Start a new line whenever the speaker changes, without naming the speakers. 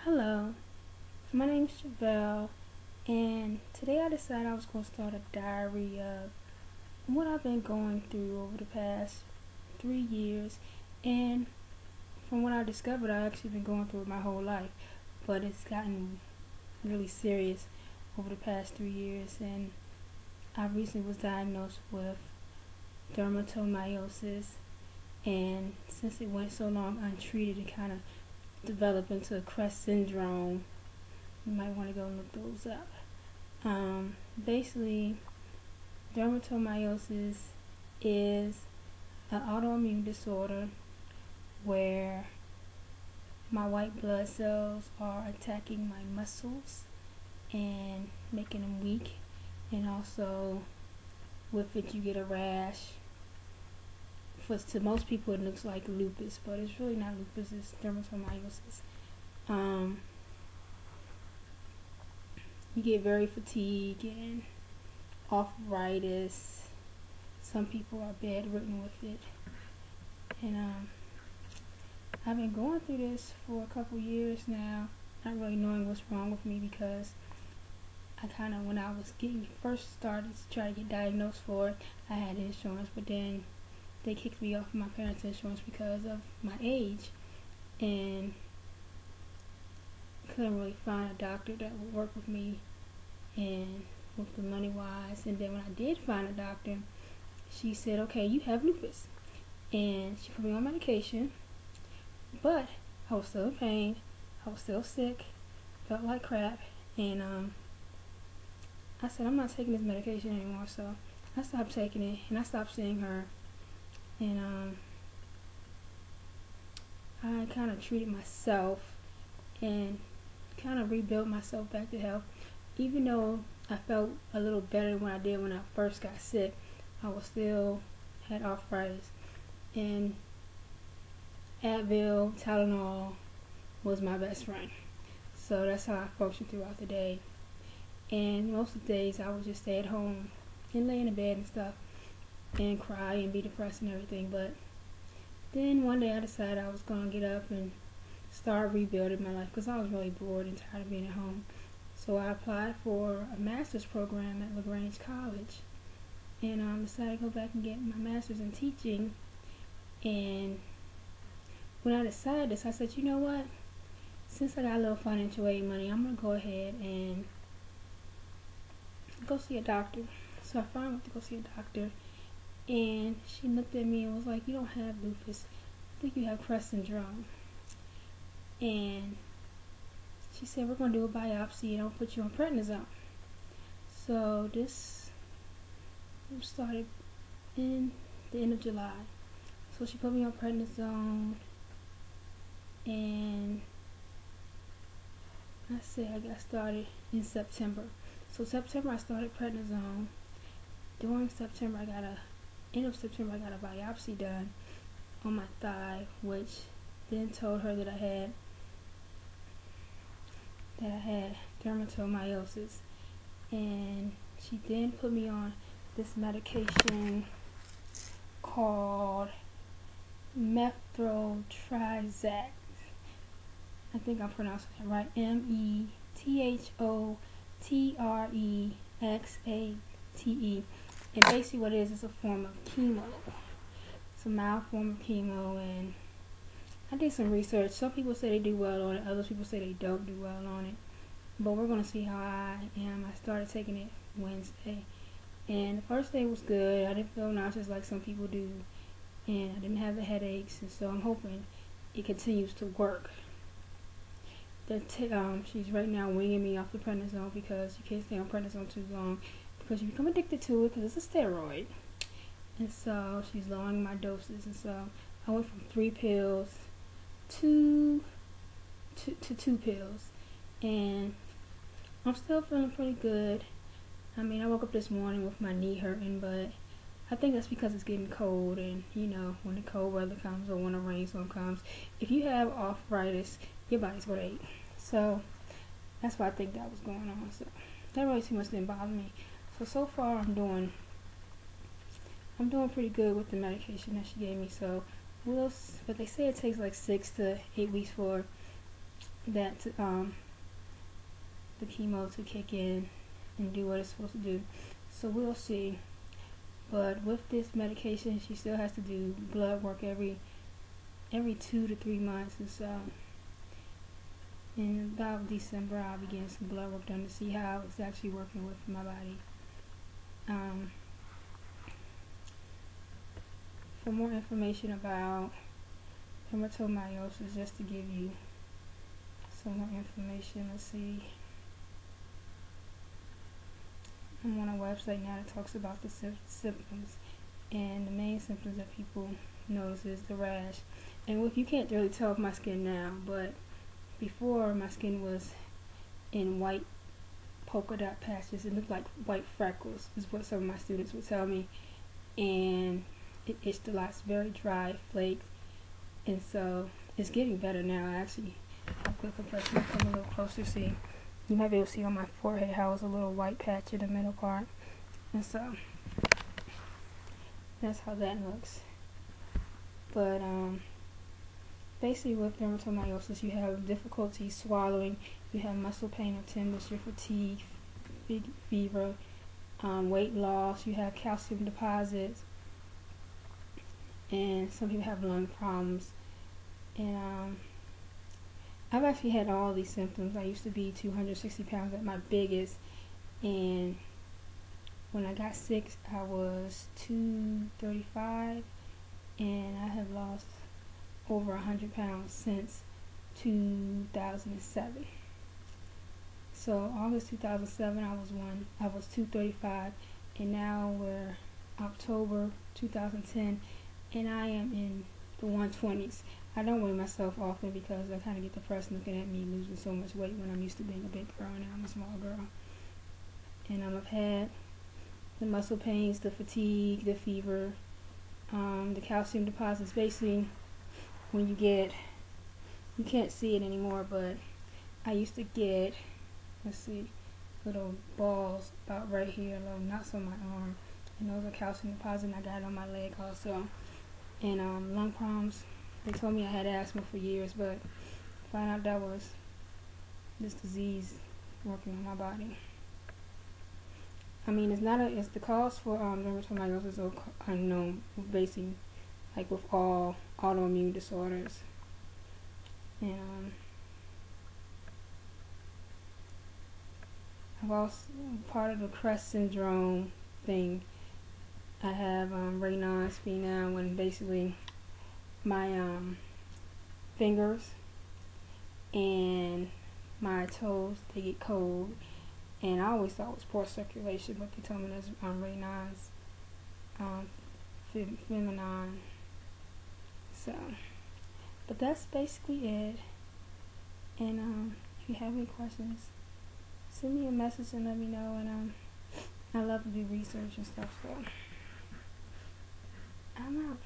Hello, my name is Chevelle, and today I decided I was going to start a diary of what I've been going through over the past 3 years. And from what I discovered, I've actually been going through it my whole life, but it's gotten really serious over the past 3 years. And I recently was diagnosed with dermatomyositis, and since it went so long untreated, it kind of developed into Crest Syndrome. You might want to go look those up. Basically, dermatomyositis is an autoimmune disorder where my white blood cells are attacking my muscles and making them weak, and also with it you get a rash. To most people it looks like lupus, but it's really not lupus, it's dermatomyositis. You get very fatigued and arthritis. Some people are bedridden with it. And I've been going through this for a couple years now, not really knowing what's wrong with me, because when I was first started to try to get diagnosed for it, I had insurance, but then they kicked me off of my parents' insurance because of my age, and couldn't really find a doctor that would work with me and with the money wise. And then when I did find a doctor, she said, okay, you have lupus, and she put me on medication, but I was still in pain, I was still sick, felt like crap, and I said, I'm not taking this medication anymore. So I stopped taking it, and I stopped seeing her, and I kind of treated myself and kind of rebuilt myself back to health. Even though I felt a little better than what I did when I first got sick, I was still had arthritis, and Advil, Tylenol was my best friend. So that's how I functioned throughout the day. And most of the days I would just stay at home and lay in the bed and stuff and cry and be depressed and everything. But then one day I decided I was going to get up and start rebuilding my life, because I was really bored and tired of being at home. So I applied for a master's program at LaGrange College, and decided to go back and get my master's in teaching. And when I decided this, I said, you know what, since I got a little financial aid money, I'm going to go ahead and go see a doctor. So I finally went to go see a doctor, and she looked at me and was like, you don't have lupus, I think you have Crest Syndrome. And she said, we're going to do a biopsy and I'll put you on prednisone. So this started in the end of July. So she put me on prednisone, and I said I got started in September. So September I started prednisone. During September end of September I got a biopsy done on my thigh, which then told her that I had dermatomyositis. And she then put me on this medication called methotrexate. I think I'm pronouncing it right. methotrexate. And basically what it is a form of chemo. It's a mild form of chemo, and I did some research. Some people say they do well on it, other people say they don't do well on it. But we're going to see how I am. I started taking it Wednesday, and the first day was good. I didn't feel nauseous like some people do, and I didn't have the headaches, and so I'm hoping it continues to work. She's right now winging me off the prednisone, because you can't stay on prednisone too long because you become addicted to it, because it's a steroid. And so she's lowering my doses, and so I went from 3 pills to 2 pills, and I'm still feeling pretty good. I mean, I woke up this morning with my knee hurting, but I think that's because it's getting cold, and when the cold weather comes or when the rainstorm comes, if you have arthritis, your body's going to ache. So that's why I think that was going on. So that really too much didn't bother me. So far I'm doing pretty good with the medication that she gave me. So but they say it takes like 6 to 8 weeks for that the chemo to kick in and do what it's supposed to do. So we'll see. But with this medication, she still has to do blood work every 2 to 3 months. And so in about December, I'll be getting some blood work done to see how it's actually working with my body. For more information about dermatomyositis, just to give you some more information, let's see. I'm on a website now that talks about the symptoms, and the main symptoms that people notice is the rash. And you can't really tell with my skin now, but before my skin was in white polka dot patches. It looked like white freckles, is what some of my students would tell me, and it itched a lot. It's very dry, flaked, and so it's getting better now. Actually, I'll quick compression, come a little closer, see. You might be able to see on my forehead how it's a little white patch in the middle part. And so that's how that looks. But basically with dermatomyositis, you have difficulty swallowing, you have muscle pain or tenderness, your fatigue, fever, weight loss, you have calcium deposits, and some people have lung problems. And I've actually had all these symptoms. I used to be 260 pounds at my biggest, and when I got sick, I was 235, and I have lost over 100 pounds since 2007. So August 2007, I was 235, and now we're October 2010, and I am in the 120s. I don't weigh myself often because I kind of get depressed looking at me losing so much weight when I'm used to being a big girl. Now I'm a small girl. And I've had the muscle pains, the fatigue, the fever, the calcium deposits. Basically, when you can't see it anymore, but I used to get, let's see, little balls about right here, little knots on my arm. And those are calcium deposits, and I got it on my leg also. And lung problems. They told me I had asthma for years, but I found out that was this disease working on my body. I mean, it's the cause for dermatomyositis is unknown, basically, like with all autoimmune disorders. And I've also part of the Crest Syndrome thing. I have Raynaud's phenotype, when basically my fingers and my toes, they get cold, and I always thought it was poor circulation, but they told me that's Raynaud's phenotype. So, but that's basically it. And if you have any questions, send me a message and let me know. And I love to do research and stuff, so I'm out.